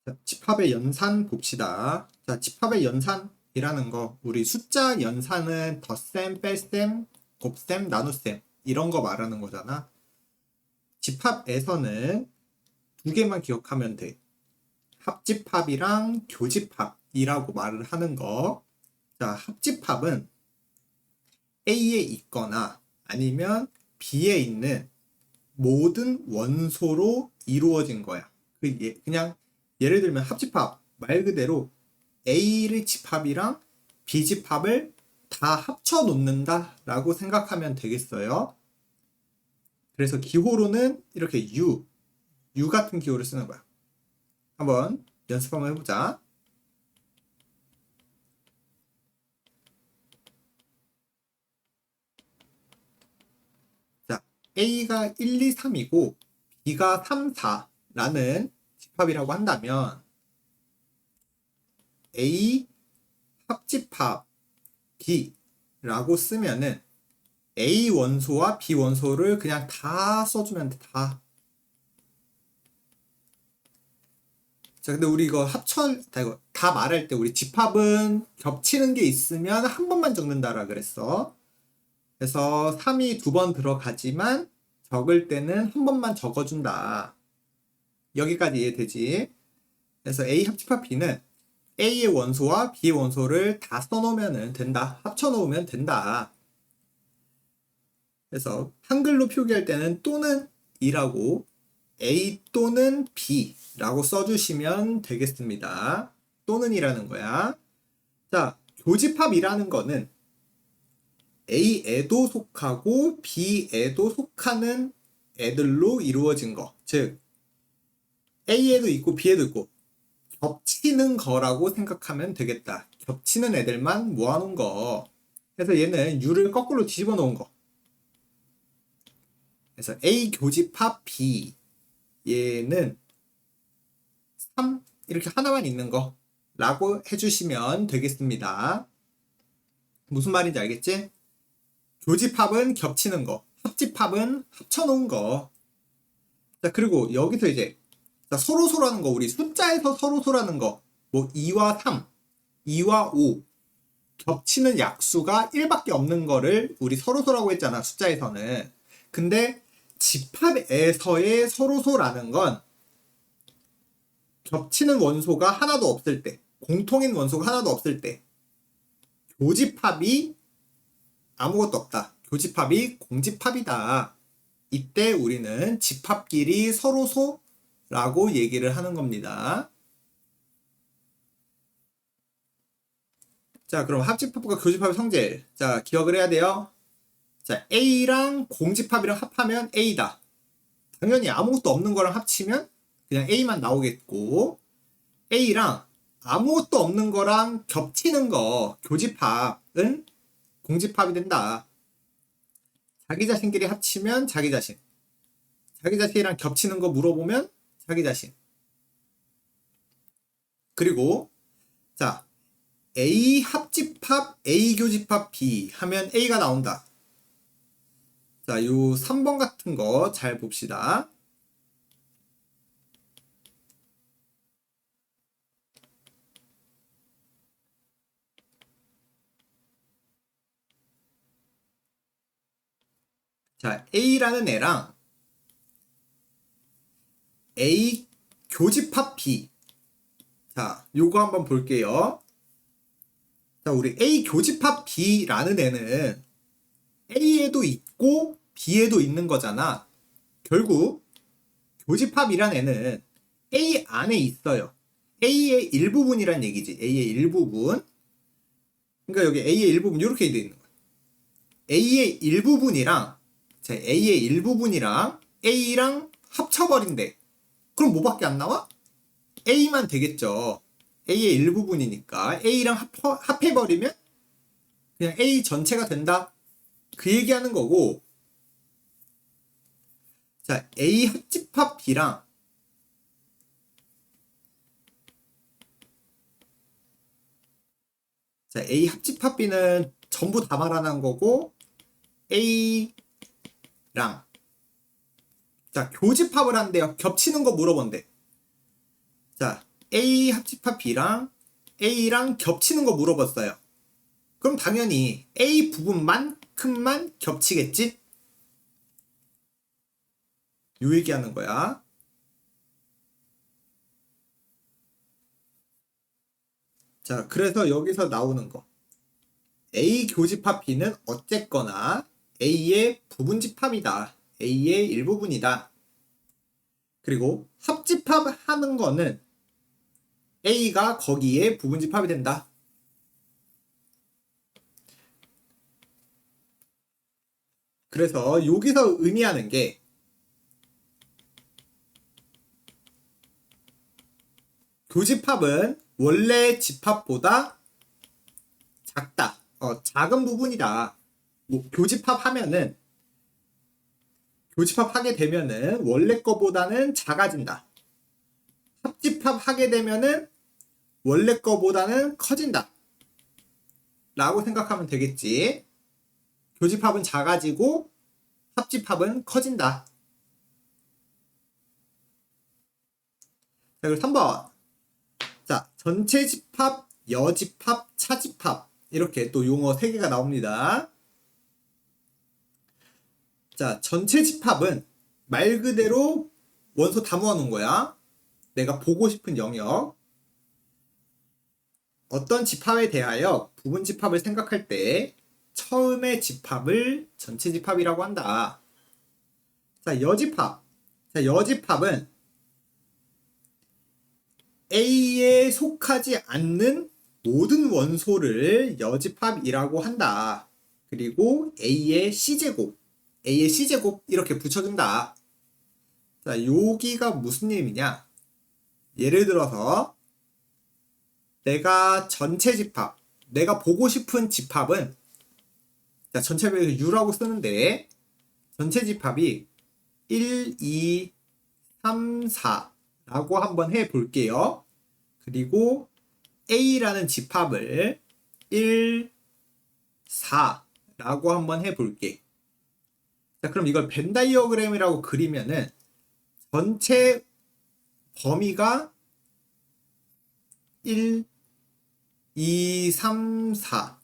자, 집합의 연산 봅시다. 자, 집합의 연산이라는 거, 우리 숫자 연산은 덧셈, 뺄셈, 곱셈, 나눗셈 이런 거 말하는 거잖아. 집합에서는 두 개만 기억하면 돼. 합집합이랑 교집합이라고 말을 하는 거. 자, 합집합은 A에 있거나 아니면 B에 있는 모든 원소로 이루어진 거야. 그냥 예를 들면 합집합 말 그대로 A를 집합이랑 B 집합을 다 합쳐 놓는다 라고 생각하면 되겠어요. 그래서 기호로는 이렇게 U 같은 기호를 쓰는 거야. 한번 연습 한번 해보자. 자, A가 1, 2, 3이고 B가 3, 4라는 집합이라고 한다면 A 합집합 B라고 쓰면은 A 원소와 B 원소를 그냥 다 써주면 돼. 다. 자, 근데 우리 이거 이거 다 말할 때 우리 집합은 겹치는 게 있으면 한 번만 적는다라 그랬어. 그래서 3이 두 번 들어가지만 적을 때는 한 번만 적어준다. 여기까지 이해되지? 그래서 A 합집합 B는 A의 원소와 B의 원소를 다 써놓으면 된다. 합쳐놓으면 된다. 그래서 한글로 표기할 때는 또는 이라고 A 또는 B라고 써주시면 되겠습니다. 또는 이라는 거야. 자, 교집합이라는 거는 A에도 속하고 B에도 속하는 애들로 이루어진 거. 즉, A에도 있고 B에도 있고 겹치는 거라고 생각하면 되겠다. 겹치는 애들만 모아놓은 거. 그래서 얘는 U를 거꾸로 뒤집어 놓은 거. 그래서 A 교집합 B 얘는 3 이렇게 하나만 있는 거 라고 해주시면 되겠습니다. 무슨 말인지 알겠지? 교집합은 겹치는 거, 합집합은 합쳐놓은 거. 자, 그리고 여기서 이제 서로소라는 거, 우리 숫자에서 서로소라는 거, 뭐 2와 3, 2와 5 겹치는 약수가 1밖에 없는 거를 우리 서로소라고 했잖아, 숫자에서는. 근데 집합에서의 서로소라는 건 겹치는 원소가 하나도 없을 때, 공통인 원소가 하나도 없을 때, 교집합이 아무것도 없다. 교집합이 공집합이다. 이때 우리는 집합끼리 서로소라고 얘기를 하는 겁니다. 자, 그럼 합집합과 교집합의 성질. 자, 기억을 해야 돼요. 자, A랑 공집합이랑 합하면 A다. 당연히 아무것도 없는 거랑 합치면 그냥 A만 나오겠고, A랑 아무것도 없는 거랑 겹치는 거, 교집합은 공집합이 된다. 자기 자신끼리 합치면 자기 자신. 자기 자신이랑 겹치는 거 물어보면 자기 자신. 그리고, 자, A 합집합, A 교집합 B 하면 A가 나온다. 자, 요 3번 같은 거 잘 봅시다. 자, A라는 애랑 A 교집합 B. 자, 요거 한번 볼게요. 자, 우리 A 교집합 B라는 애는 A에도 있고 B에도 있는 거잖아. 결국 교집합이란 애는 A 안에 있어요. A의 일부분이란 얘기지. A의 일부분. 그러니까 여기 A의 일부분 이렇게 되어 있는 거야. A의 일부분이랑 A의 일부분이랑 A랑 합쳐버린대. 그럼 뭐밖에 안 나와? A만 되겠죠. A의 일부분이니까 A랑 합해버리면 그냥 A 전체가 된다. 그 얘기하는 거고. 자, A 합집합 B랑 자, A 합집합 B는 전부 다 말하는 거고 A랑 자, 교집합을 한대요. 겹치는 거 물어본대. 자, A 합집합 B랑 A랑 겹치는 거 물어봤어요. 그럼 당연히 A 부분만큼만 겹치겠지? 요 얘기하는 거야. 자, 그래서 여기서 나오는 거. A 교집합 B는 어쨌거나 A의 부분집합이다. A의 일부분이다. 그리고 합집합 하는 거는 A가 거기에 부분집합이 된다. 그래서 여기서 의미하는 게 교집합은 원래 집합보다 작다. 작은 부분이다. 뭐 교집합하게 되면은 원래 거보다는 작아진다. 합집합하게 되면은 원래 거보다는 커진다. 라고 생각하면 되겠지. 교집합은 작아지고 합집합은 커진다. 자, 그리고 3번. 자, 전체 집합, 여집합, 차집합. 이렇게 또 용어 3개가 나옵니다. 자, 전체 집합은 말 그대로 원소 다 모아놓은 거야. 내가 보고 싶은 영역. 어떤 집합에 대하여 부분 집합을 생각할 때 처음의 집합을 전체 집합이라고 한다. 자, 여집합. 자, 여집합은 A에 속하지 않는 모든 원소를 여집합이라고 한다. 그리고 A의 C제곱 이렇게 붙여준다. 자, 여기가 무슨 의미냐? 예를 들어서 내가 전체 집합, 내가 보고 싶은 집합은 자, 전체별로 U라고 쓰는데 전체 집합이 1, 2, 3, 4라고 한번 해볼게요. 그리고 A라는 집합을 1, 4라고 한번 해볼게. 자, 그럼 이걸 벤 다이어그램이라고 그리면은 전체 범위가 1, 2, 3, 4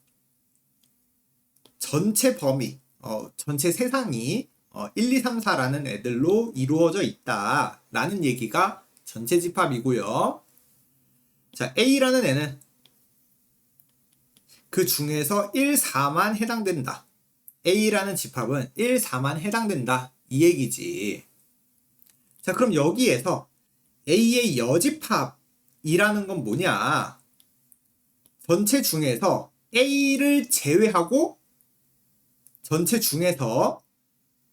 전체 범위, 전체 세상이 1, 2, 3, 4라는 애들로 이루어져 있다 라는 얘기가 전체 집합이고요. 자, A라는 애는 그 중에서 1, 4만 해당된다. A라는 집합은 1, 4만 해당된다. 이 얘기지. 자, 그럼 여기에서 A의 여집합이라는 건 뭐냐? 전체 중에서 A를 제외하고 전체 중에서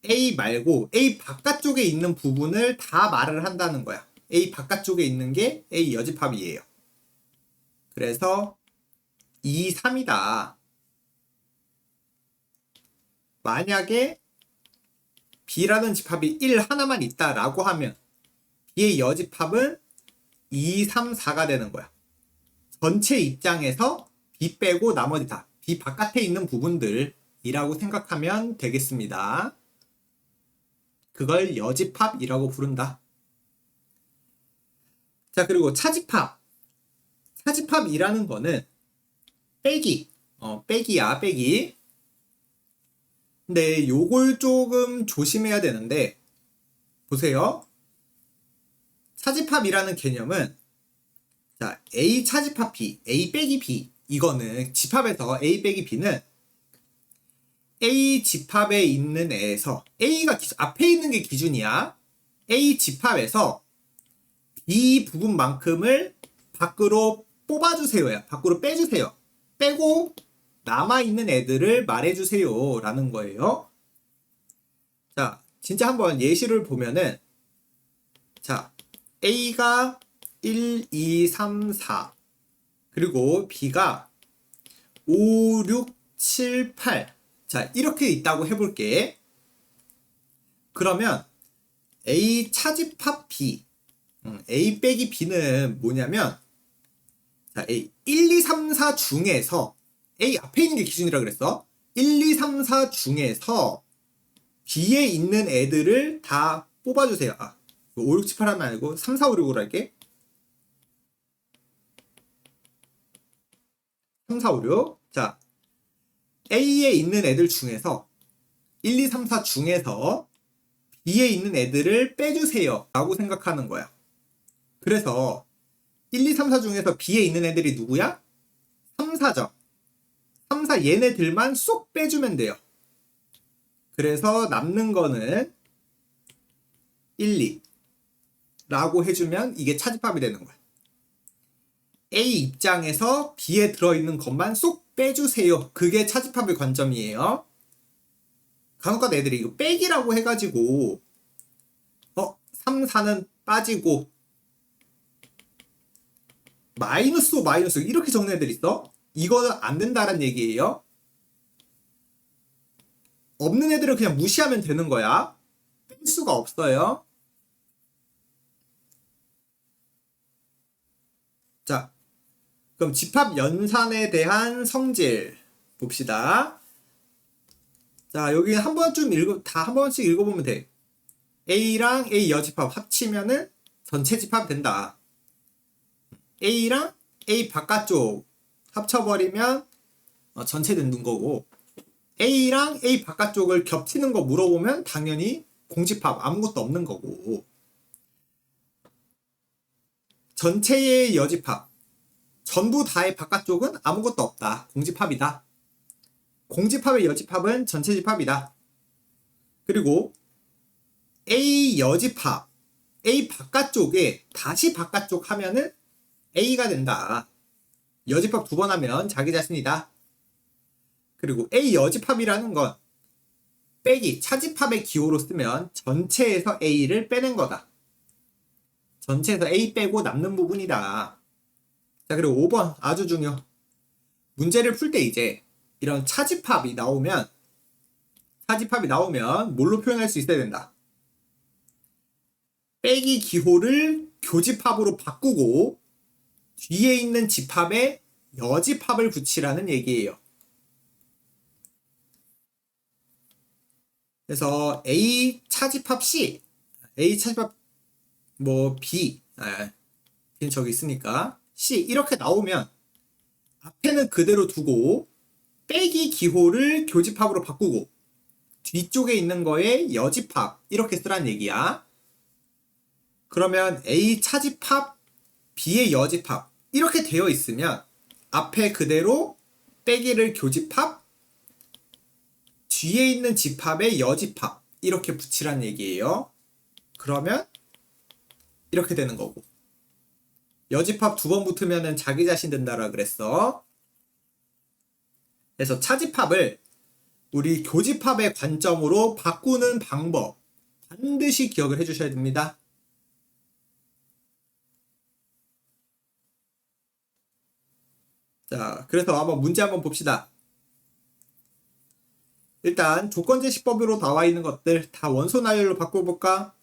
A 말고 A 바깥쪽에 있는 부분을 다 말을 한다는 거야. A 바깥쪽에 있는 게 A 여집합이에요. 그래서 2, 3이다. 만약에 B라는 집합이 1 하나만 있다라고 하면 B의 여집합은 2, 3, 4가 되는 거야. 전체 입장에서 B 빼고 나머지 다 B 바깥에 있는 부분들이라고 생각하면 되겠습니다. 그걸 여집합이라고 부른다. 자, 그리고 차집합. 차집합이라는 거는 빼기. 빼기야, 빼기. 근데 요걸 조금 조심해야 되는데, 보세요. 차집합이라는 개념은, 자, A 차집합 B, A 빼기 B. 이거는 집합에서 A 빼기 B는 A 집합에 있는 애에서, A가 앞에 있는 게 기준이야. A 집합에서 B 부분만큼을 밖으로 뽑아주세요. 밖으로 빼주세요. 빼고 남아있는 애들을 말해주세요. 라는 거예요. 자, 진짜 한번 예시를 보면은, 자, A가 1, 2, 3, 4. 그리고 B가 5, 6, 7, 8. 자, 이렇게 있다고 해볼게. 그러면 A 차집합 B. A 빼기 B는 뭐냐면, 자, A 1, 2, 3, 4 중에서 A 앞에 있는 게 기준이라 그랬어. 1, 2, 3, 4 중에서 B에 있는 애들을 다 뽑아주세요. 5, 6, 7, 8 하면 아니고 3, 4, 5, 6으로 할게. 3, 4, 5, 6. 자, A에 있는 애들 중에서 1, 2, 3, 4 중에서 B에 있는 애들을 빼주세요 라고 생각하는 거야. 그래서 1, 2, 3, 4 중에서 B에 있는 애들이 누구야? 3, 4죠. 3, 4 얘네들만 쏙 빼주면 돼요. 그래서 남는 거는 1, 2 라고 해주면 이게 차집합이 되는 거야. A 입장에서 B에 들어있는 것만 쏙 빼주세요. 그게 차집합의 관점이에요. 간혹가다 애들이 이거 빼기라고 해가지고 3, 4는 빠지고 마이너스 5, 마이너스 6 이렇게 적는 애들 있어? 이거는 안 된다는 얘기예요. 없는 애들은 그냥 무시하면 되는 거야. 뺄 수가 없어요. 자, 그럼 집합 연산에 대한 성질 봅시다. 자, 여기 한 번쯤 다 한 번씩 읽어보면 돼. A랑 A 여집합 합치면은 전체 집합 된다. A랑 A 바깥쪽 합쳐버리면 전체 되는 거고, A랑 A 바깥쪽을 겹치는 거 물어보면 당연히 공집합 아무것도 없는 거고, 전체의 여집합 전부 다의 바깥쪽은 아무것도 없다. 공집합이다. 공집합의 여집합은 전체 집합이다. 그리고 A 여집합 A 바깥쪽에 다시 바깥쪽 하면은 A가 된다. 여집합 두 번 하면 자기 자신이다. 그리고 A 여집합이라는 건 빼기, 차집합의 기호로 쓰면 전체에서 A를 빼는 거다. 전체에서 A 빼고 남는 부분이다. 자, 그리고 5번 아주 중요. 문제를 풀 때 이제 이런 차집합이 나오면 뭘로 표현할 수 있어야 된다. 빼기 기호를 교집합으로 바꾸고 뒤에 있는 집합에 여집합을 붙이라는 얘기예요. 그래서 A 차집합 C, A 차집합 B, B는 저기 있으니까 C 이렇게 나오면 앞에는 그대로 두고 빼기 기호를 교집합으로 바꾸고 뒤쪽에 있는 거에 여집합 이렇게 쓰란 얘기야. 그러면 A 차집합 B의 여집합 이렇게 되어 있으면 앞에 그대로 빼기를 교집합, 뒤에 있는 집합의 여집합 이렇게 붙이란 얘기예요. 그러면 이렇게 되는 거고, 여집합 두 번 붙으면 자기 자신 된다라 그랬어. 그래서 차집합을 우리 교집합의 관점으로 바꾸는 방법 반드시 기억을 해주셔야 됩니다. 자, 그래서 한번 문제 한번 봅시다. 일단 조건제시법으로 나와 있는 것들 다 원소 나열로 바꿔볼까?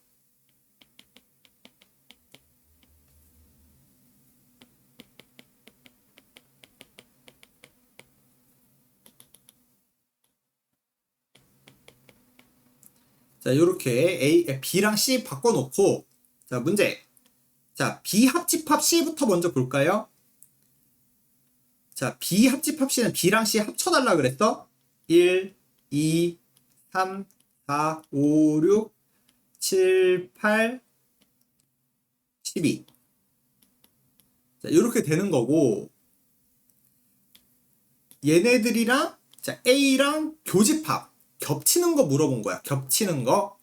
자, 요렇게 B랑 C 바꿔놓고, 자, 문제. 자, B 합집합 C부터 먼저 볼까요? 자, B 합집합 C는 B랑 C 합쳐달라 그랬어? 1, 2, 3, 4, 5, 6, 7, 8, 12. 자, 요렇게 되는 거고, 얘네들이랑, 자, A랑 교집합. 겹치는 거 물어본 거야. 겹치는 거.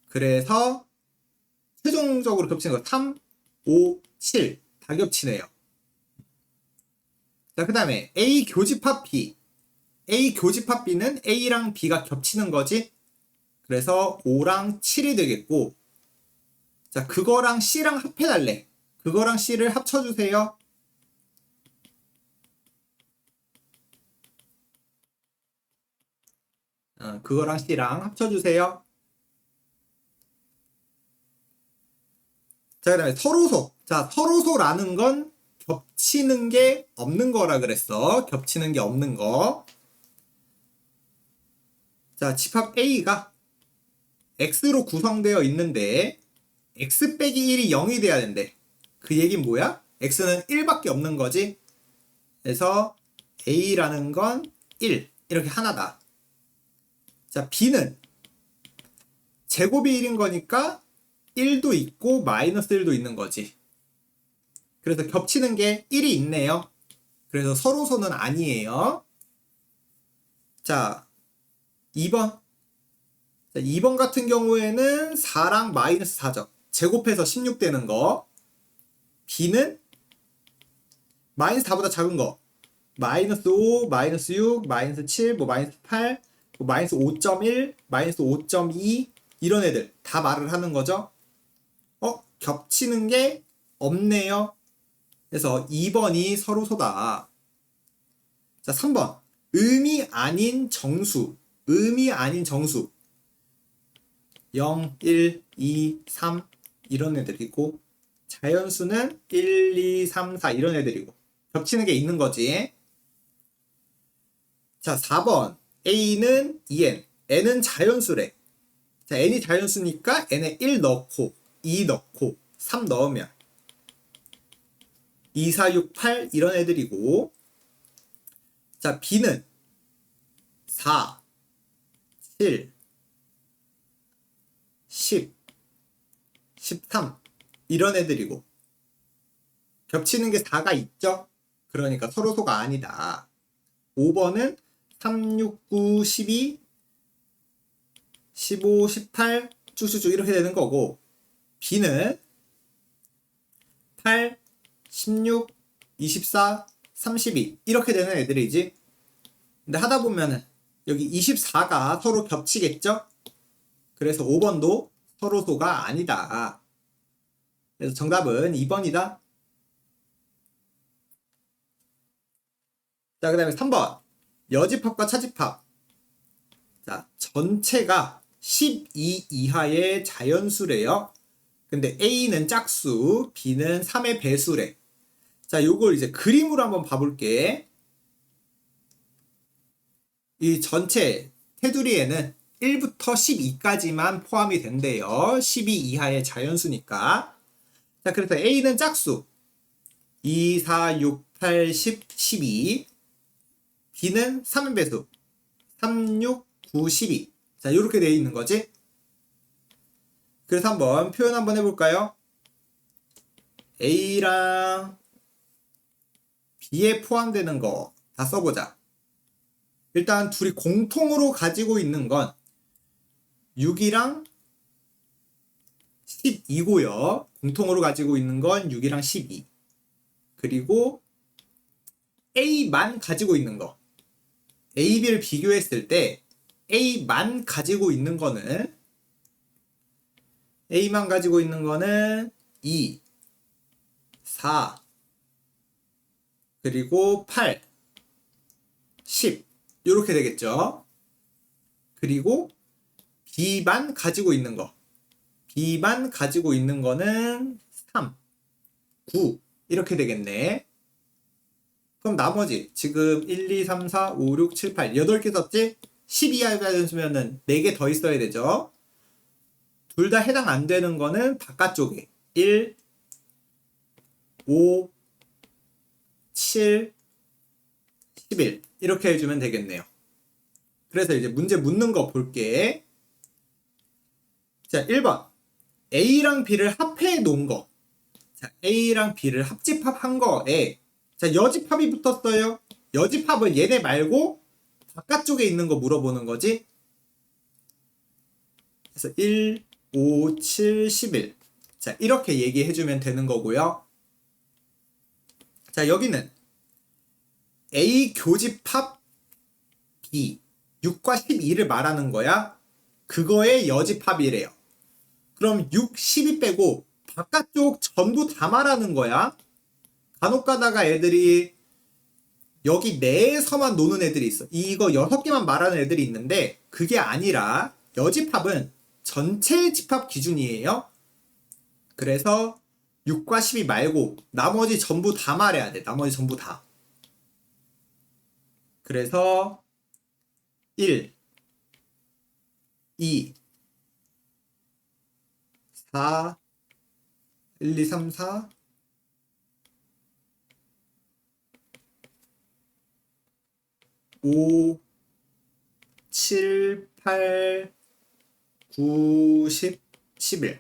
그래서 최종적으로 겹치는 거 3, 5, 7 다 겹치네요. 자, 그 다음에 A 교집합 B. A 교집합 B는 A랑 B가 겹치는 거지. 그래서 5랑 7이 되겠고, 자, 그거랑 C랑 합해달래. 그거랑 C를 합쳐주세요. 그거랑 C랑 합쳐주세요. 자, 그 다음에 서로소. 자, 서로소라는 건 겹치는 게 없는 거라 그랬어. 겹치는 게 없는 거. 자, 집합 A가 X로 구성되어 있는데 X 빼기 1이 0이 돼야 된대. 그 얘긴 뭐야? X는 1밖에 없는 거지. 그래서 A라는 건 1 이렇게 하나다. 자, B는 제곱이 1인 거니까 1도 있고 마이너스 1도 있는 거지. 그래서 겹치는 게 1이 있네요. 그래서 서로소는 아니에요. 자, 2번. 자, 2번 같은 경우에는 4랑 마이너스 4죠. 제곱해서 16 되는 거. B는 마이너스 4보다 작은 거. 마이너스 5, 마이너스 6, 마이너스 7, 뭐 마이너스 8, 뭐 마이너스 5.1, 마이너스 5.2 이런 애들 다 말을 하는 거죠. 겹치는 게 없네요. 그래서 2번이 서로소다. 자, 3번. 음이 아닌 정수. 음이 아닌 정수. 0, 1, 2, 3 이런 애들이고 자연수는 1, 2, 3, 4 이런 애들이고 겹치는 게 있는 거지. 자, 4번. A는 2n. n은 자연수래. 자, n이 자연수니까 n에 1 넣고 2 넣고 3 넣으면 2, 4, 6, 8 이런 애들이고 자, B는 4, 7, 10, 13 이런 애들이고 겹치는 게 4가 있죠? 그러니까 서로소가 아니다. 5번은 3, 6, 9, 12, 15, 18 쭉쭉쭉 이렇게 되는 거고 B는 8, 16, 24, 32 이렇게 되는 애들이지. 근데 하다 보면은 여기 24가 서로 겹치겠죠? 그래서 5번도 서로소가 아니다. 그래서 정답은 2번이다. 자, 그 다음에 3번. 여집합과 차집합. 자, 전체가 12 이하의 자연수래요. 근데 A는 짝수, B는 3의 배수래. 자, 요걸 이제 그림으로 한번 봐볼게. 이 전체 테두리에는 1부터 12까지만 포함이 된대요. 12 이하의 자연수니까. 자, 그래서 A는 짝수. 2, 4, 6, 8, 10, 12. B는 3의 배수. 3, 6, 9, 12. 자, 요렇게 되어 있는 거지. 그래서 한번 표현 한번 해볼까요? A랑 B에 포함되는 거 다 써보자. 일단 둘이 공통으로 가지고 있는 건 6이랑 12고요. 공통으로 가지고 있는 건 6이랑 12. 그리고 A만 가지고 있는 거. A, B를 비교했을 때 A만 가지고 있는 거는 2, 4, 그리고 8, 10 이렇게 되겠죠. 그리고 B만 가지고 있는 거. B만 가지고 있는 거는 3, 9 이렇게 되겠네. 그럼 나머지 지금 1, 2, 3, 4, 5, 6, 7, 8 8개 썼지? 12하가 되면은 4개 더 있어야 되죠. 둘 다 해당 안 되는 거는 바깥쪽에 1, 5, 7, 11 이렇게 해주면 되겠네요. 그래서 이제 문제 묻는 거 볼게. 자, 1번 A랑 B를 합해 놓은 거. 자, A랑 B를 합집합한 거에 자, 여집합이 붙었어요. 여집합은 얘네 말고 바깥쪽에 있는 거 물어보는 거지. 그래서 1, 5, 7, 11. 자, 이렇게 얘기해주면 되는 거고요. 자, 여기는 A 교집합 B 6과 12를 말하는 거야. 그거의 여집합이래요. 그럼 6, 12 빼고 바깥쪽 전부 다 말하는 거야. 간혹 가다가 애들이 여기 내에서만 노는 애들이 있어. 이거 6개만 말하는 애들이 있는데 그게 아니라 여집합은 전체 집합 기준이에요. 그래서 6과 12 말고 나머지 전부 다 말해야 돼. 나머지 전부 다. 그래서 1, 2, 4, 1, 2, 3, 4, 5, 7, 8, 9, 10, 11.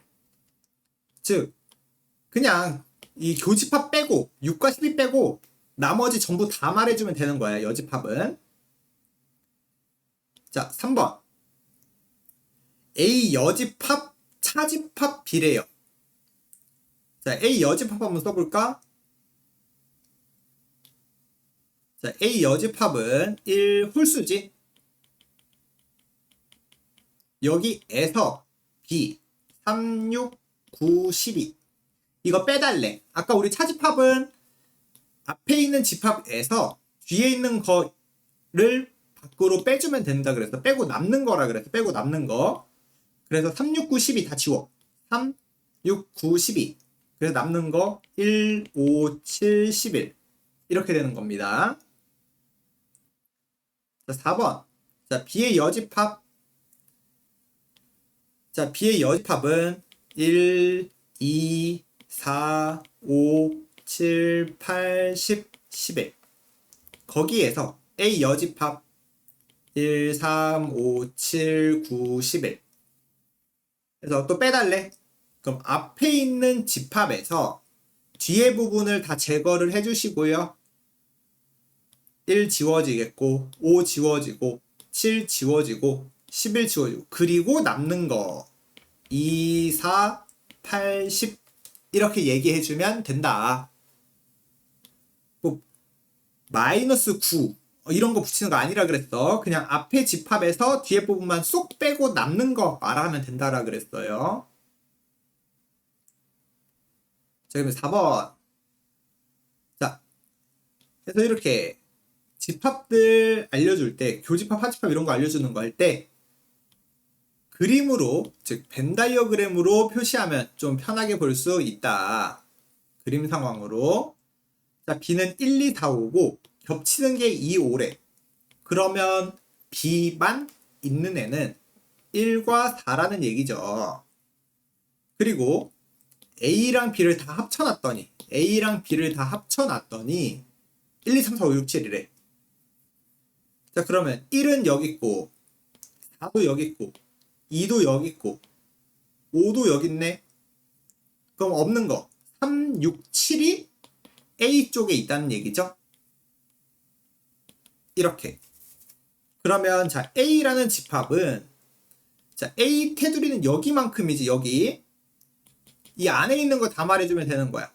즉, 그냥 이 교집합 빼고 6과 10이 빼고 나머지 전부 다 말해주면 되는 거야. 여집합은. 자, 3번. A 여집합, 차집합 비례요. 자, A 여집합 한번 써볼까? 자, A 여집합은 1 홀수지. 여기에서 B 3, 6, 9, 12. 이거 빼달래. 아까 우리 차집합은 앞에 있는 집합에서 뒤에 있는 거를 밖으로 빼주면 된다 그래서 빼고 남는 거라 그래서 빼고 남는 거. 그래서 3, 6, 9, 12 다 지워. 3, 6, 9, 12. 그래서 남는 거 1, 5, 7, 11. 이렇게 되는 겁니다. 자, 4번. 자, B의 여집합. 자, B의 여집합은 1, 2, 4, 5, 7, 8, 10, 11. 거기에서 A 여집합 1, 3, 5, 7, 9, 11. 그래서 또 빼달래. 그럼 앞에 있는 집합에서 뒤에 부분을 다 제거를 해주시고요. 1 지워지겠고 5 지워지고 7 지워지고 11 지워지고 그리고 남는 거 2, 4, 8, 10 이렇게 얘기해주면 된다. 뭐 마이너스 9 이런 거 붙이는 거 아니라 그랬어. 그냥 앞에 집합에서 뒤에 부분만 쏙 빼고 남는 거 말하면 된다라 그랬어요. 자, 그러면 4번. 자, 그래서 이렇게 집합들 알려줄 때, 교집합, 하집합 이런 거 알려주는 거 할 때 그림으로, 즉 벤 다이어그램으로 표시하면 좀 편하게 볼 수 있다. 그림 상황으로. 자, B는 1, 2, 4, 5고 겹치는 게 2, 5래. 그러면 B만 있는 애는 1과 4라는 얘기죠. 그리고 A랑 B를 다 합쳐놨더니 1, 2, 3, 4, 5, 6, 7이래. 자, 그러면 1은 여기 있고 4도 여기 있고 2도 여기 있고 5도 여기 있네. 그럼 없는 거 3, 6, 7이 A 쪽에 있다는 얘기죠. 이렇게. 그러면 자, A라는 집합은 자, A 테두리는 여기만큼이지. 여기 이 안에 있는 거 다 말해주면 되는 거야.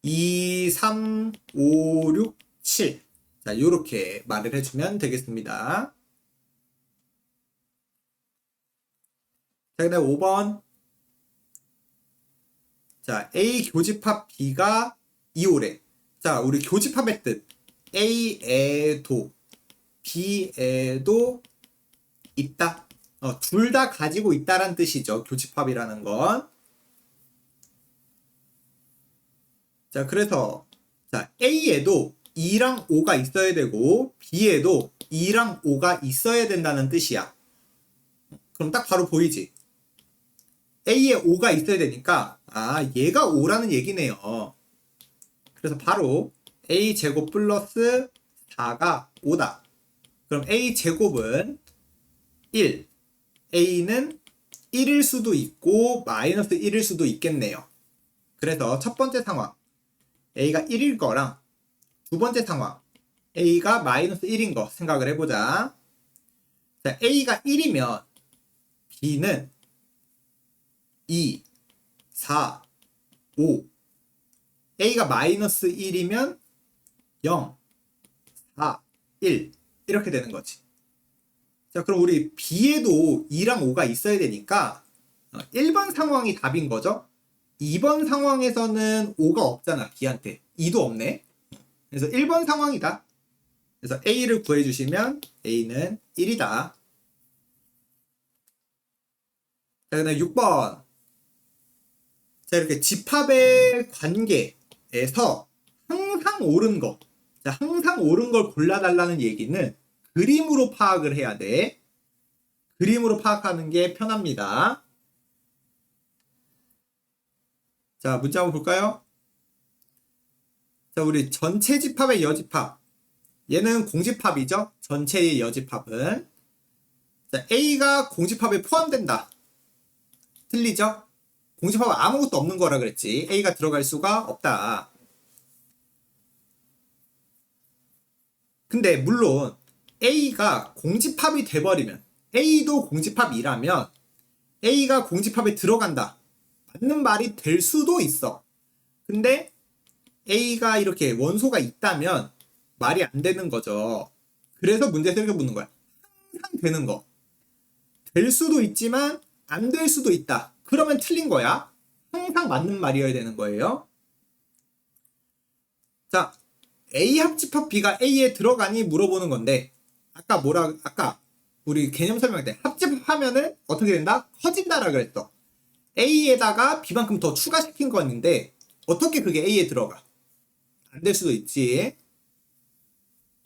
2, 3, 5, 6, 7. 자, 요렇게 말을 해주면 되겠습니다. 자, 그 다음 5번. 자, A 교집합 B가 2호래. 자, 우리 교집합의 뜻. A에도 B에도 있다. 둘 다 가지고 있다란 뜻이죠. 교집합이라는 건. 자, 그래서 자, A에도 2랑 5가 있어야 되고 B에도 2랑 5가 있어야 된다는 뜻이야. 그럼 딱 바로 보이지? A에 5가 있어야 되니까 얘가 5라는 얘기네요. 그래서 바로 A제곱 플러스 4가 5다. 그럼 A제곱은 1. A는 1일 수도 있고 마이너스 1일 수도 있겠네요. 그래서 첫 번째 상황 A가 1일 거랑 두 번째 상황 A가 마이너스 1인 거 생각을 해보자. 자, A가 1이면 B는 2, 4, 5. A가 마이너스 1이면 0, 4, 1 이렇게 되는 거지. 자, 그럼 우리 B에도 2랑 5가 있어야 되니까 1번 상황이 답인 거죠. 2번 상황에서는 5가 없잖아. B한테 2도 없네. 그래서 1번 상황이다. 그래서 A를 구해주시면 A는 1이다. 자, 그 다음 6번. 자, 이렇게 집합의 관계에서 항상 옳은 거. 자, 항상 옳은 걸 골라달라는 얘기는 그림으로 파악을 해야 돼. 그림으로 파악하는 게 편합니다. 자, 문제 한번 볼까요? 자, 우리 전체 집합의 여집합. 얘는 공집합이죠. 전체의 여집합은. 자, A가 공집합에 포함된다. 틀리죠? 공집합은 아무것도 없는 거라 그랬지. A가 들어갈 수가 없다. 근데 물론 A가 공집합이 돼버리면, A도 공집합이라면 A가 공집합에 들어간다. 맞는 말이 될 수도 있어. 근데 A가 이렇게 원소가 있다면 말이 안 되는 거죠. 그래서 문제 생겨 묻는 거야. 항상 되는 거. 될 수도 있지만 안 될 수도 있다. 그러면 틀린 거야. 항상 맞는 말이어야 되는 거예요. 자, A 합집합 B가 A에 들어가니 물어보는 건데, 아까 우리 개념 설명할 때 합집하면은 어떻게 된다? 커진다라 그랬어. A에다가 B만큼 더 추가시킨 거였는데 어떻게 그게 A에 들어가? 안 될 수도 있지.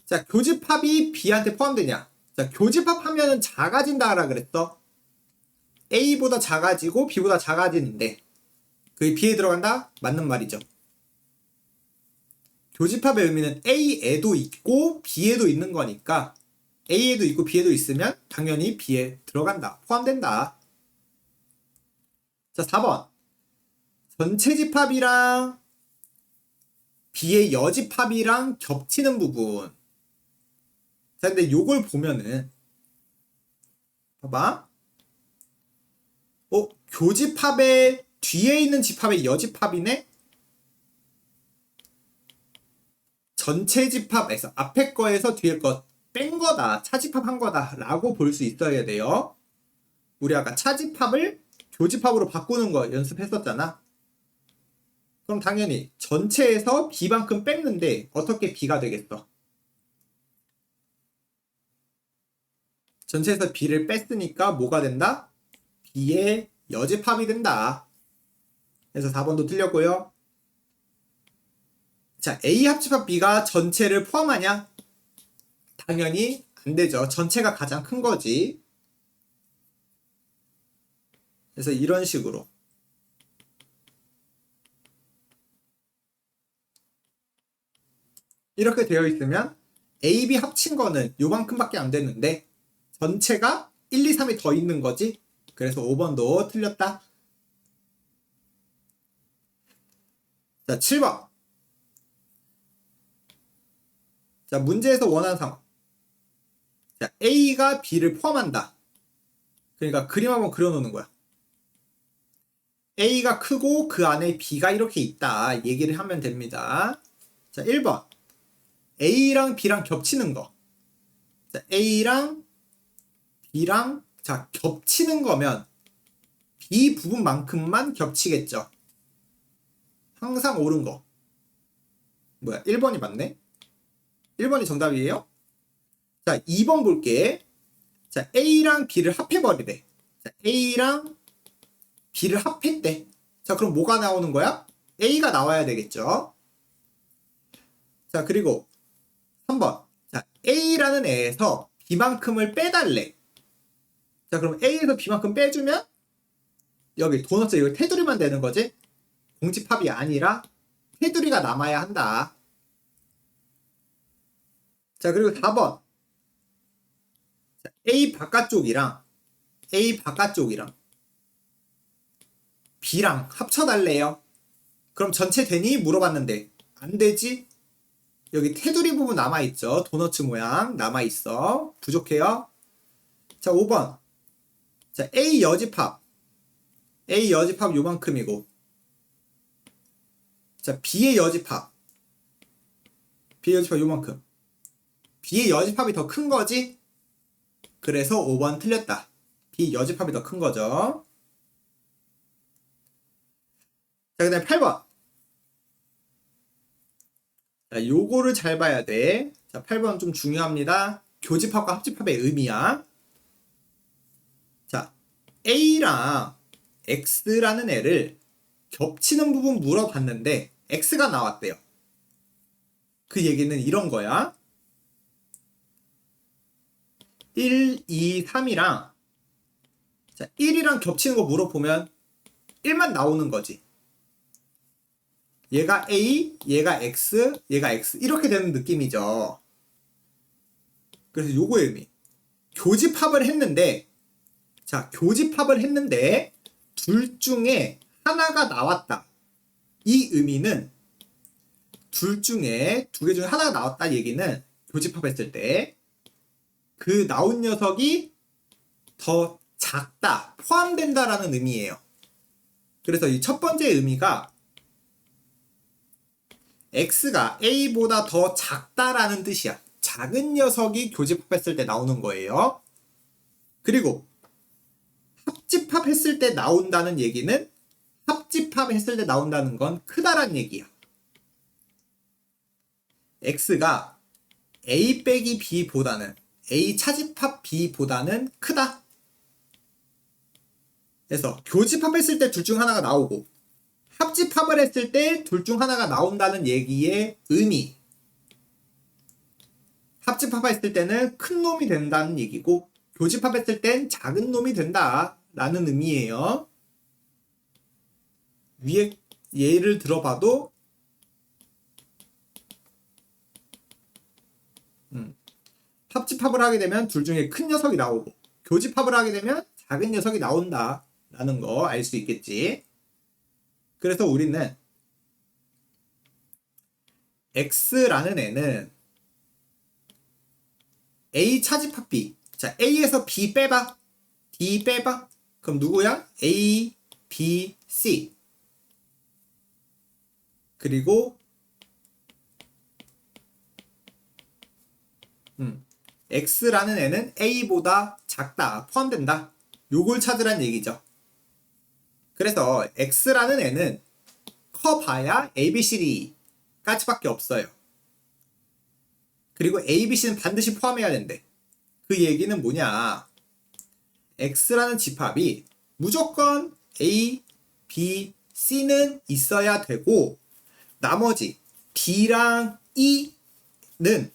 자, 교집합이 B한테 포함되냐? 자, 교집합하면은 작아진다라 그랬어. A보다 작아지고 B보다 작아지는데 그게 B에 들어간다? 맞는 말이죠. 교집합의 의미는 A에도 있고 B에도 있는 거니까 A에도 있고 B에도 있으면 당연히 B에 들어간다. 포함된다. 자, 4번. 전체 집합이랑 B의 여집합이랑 겹치는 부분. 자, 근데 요걸 보면은 봐봐. 교집합의 뒤에 있는 집합의 여집합이네? 전체 집합에서 앞에 거에서 뒤에 거 뺀 거다. 차집합한 거다. 라고 볼 수 있어야 돼요. 우리 아까 차집합을 교집합으로 바꾸는 거 연습했었잖아. 그럼 당연히 전체에서 B만큼 뺐는데 어떻게 B가 되겠어? 전체에서 B를 뺐으니까 뭐가 된다? B의 여집합이 된다. 그래서 4번도 틀렸고요. 자, A 합집합 B가 전체를 포함하냐? 당연히 안 되죠. 전체가 가장 큰 거지. 그래서 이런 식으로 이렇게 되어 있으면 A, B 합친 거는 요만큼밖에 안 됐는데 전체가 1, 2, 3이 더 있는 거지. 그래서 5번도 틀렸다. 자, 7번. 자, 문제에서 원하는 상황. 자, A가 B를 포함한다. 그러니까 그림 한번 그려놓는 거야. A가 크고 그 안에 B가 이렇게 있다. 얘기를 하면 됩니다. 자, 1번. A랑 B랑 겹치는 거. 자, A랑 B랑 자, 겹치는 거면 B 부분만큼만 겹치겠죠. 항상 옳은 거. 뭐야? 1번이 맞네? 1번이 정답이에요? 자, 2번 볼게. 자, A랑 B를 합해버리래. 자, A랑 B를 합했대. 자, 그럼 뭐가 나오는 거야? A가 나와야 되겠죠. 자, 그리고 3번. 자, A라는 애에서 B만큼을 빼달래. 자, 그럼 A에서 B만큼 빼주면 여기 도넛 이거 테두리만 되는 거지? 공집합이 아니라 테두리가 남아야 한다. 자, 그리고 4번. 자, A 바깥쪽이랑 B랑 합쳐달래요. 그럼 전체 되니? 물어봤는데 안 되지? 여기 테두리 부분 남아있죠. 도너츠 모양 남아있어. 부족해요. 자, 5번. 자, A 여집합 요만큼이고 자, B의 여집합 요만큼. B의 여집합이 더 큰 거지? 그래서 5번 틀렸다. B 여집합이 더 큰 거죠. 자, 그 다음에 8번. 자, 요거를 잘 봐야 돼. 자, 8번 좀 중요합니다. 교집합과 합집합의 의미야. 자, A랑 X라는 애를 겹치는 부분 물어봤는데 X가 나왔대요. 그 얘기는 이런 거야. 1, 2, 3이랑 자, 1이랑 겹치는 거 물어보면 1만 나오는 거지. 얘가 A, 얘가 X, 얘가 X 이렇게 되는 느낌이죠. 그래서 요거의 의미. 교집합을 했는데, 자, 교집합을 했는데 둘 중에 하나가 나왔다. 이 의미는 둘 중에 두 개 중에 하나가 나왔다 얘기는 교집합했을 때 그 나온 녀석이 더 작다, 포함된다라는 의미예요. 그래서 이 첫 번째 의미가 X가 A보다 더 작다라는 뜻이야. 작은 녀석이 교집합했을 때 나오는 거예요. 그리고 합집합했을 때 나온다는 얘기는 합집합했을 때 나온다는 건 크다란 얘기야. X가 A 빼기 B보다는 A 차집합 B보다는 크다. 그래서 교집합했을 때 둘 중 하나가 나오고 합집합을 했을 때 둘 중 하나가 나온다는 얘기의 의미. 합집합했을 때는 큰 놈이 된다는 얘기고 교집합했을 땐 작은 놈이 된다 라는 의미예요. 위에 예를 들어봐도 합집합을 하게 되면 둘 중에 큰 녀석이 나오고 교집합을 하게 되면 작은 녀석이 나온다 라는 거 알 수 있겠지. 그래서 우리는 X라는 애는 A 차집합 B. 자, A에서 B 빼봐. D 빼봐. 그럼 누구야? A, B, C. 그리고 X라는 애는 A보다 작다, 포함된다. 요걸 찾으란 얘기죠. 그래서 X라는 애는 커봐야 A, B, C, D까지밖에 없어요. 그리고 A, B, C는 반드시 포함해야 된대. 그 얘기는 뭐냐? X라는 집합이 무조건 A, B, C는 있어야 되고 나머지 D랑 E는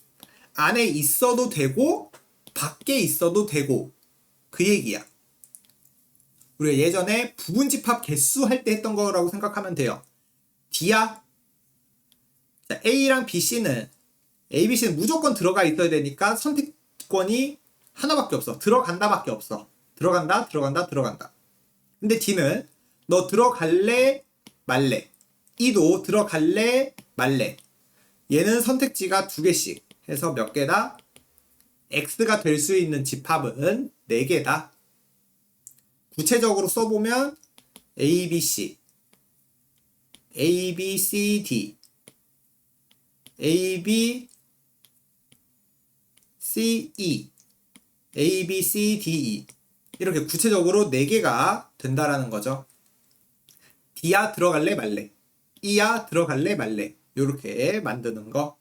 안에 있어도 되고 밖에 있어도 되고 그 얘기야. 우리가 예전에 부분집합 개수 할 때 했던 거라고 생각하면 돼요. D야. 자, A랑 BC는 A, B, C는 무조건 들어가 있어야 되니까 선택권이 하나밖에 없어. 들어간다밖에 없어. 들어간다, 들어간다, 들어간다. 근데 D는 너 들어갈래, 말래. E도 들어갈래, 말래. 얘는 선택지가 두 개씩 해서 몇 개다? X가 될 수 있는 집합은 4개다. 구체적으로 써보면 A, B, C, A, B, C, D, A, B, C, E, A, B, C, D, E 이렇게 구체적으로 4개가 된다라는 거죠. D야 들어갈래 말래, E야 들어갈래 말래 이렇게 만드는 거.